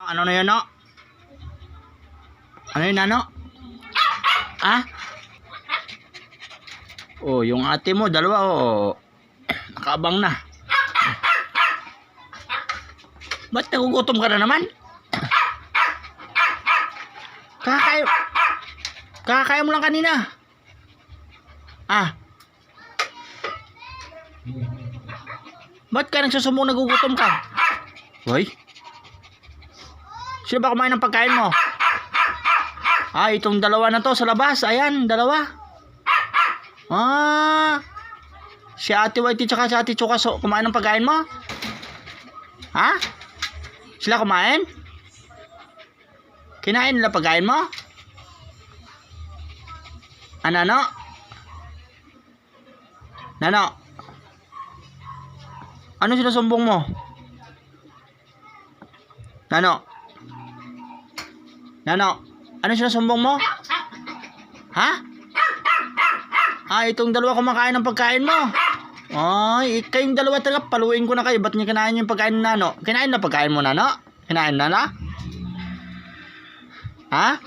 Ano na yan, no? Ano yun, ano? Ah? Oh, yung ate mo, dalawa, oh. Nakaabang na. Ba't nagugutom ka na naman? Kakaya mo lang kanina. Ah. Ba't ka nagsusumbong nagugutom ka? Hoy. Sino ba kumain ng pagkain mo? Ah, itong dalawa na to sa labas. Ayan, dalawa. Ah. Si Ate Whitey tsaka si Ate Chuka kumain ng pagkain mo? Ha? Sila kumain? Kinain nila pagkain mo? Ano? Nano? Ano sinusumbong mo? Nano? Ano sinusumbong mo? Ha? Ah, itong dalawa kumakain ng pagkain mo. Ay, kayong dalawa talaga, paluin ko na kayo. Ba't niyo kinain yung pagkain ni Nano? Kinain na pagkain mo, Nano? Kinain na na? Ha?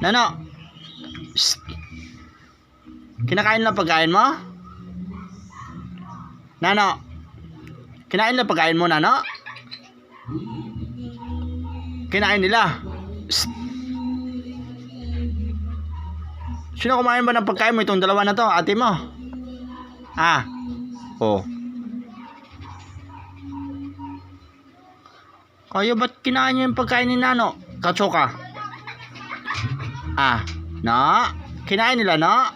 Nano? Psst. Kinakain na pagkain mo? Nano? Kinain na pagkain mo, Nano? Kinain nila? Psst. Sino kumain ba ng pagkain mo? Itong dalawa na to, ate mo? Ah. Oh. Kayo ba't kinain niyo yung pagkain ni Nano? Kachoka. Ah. Na? Kinain nila, na?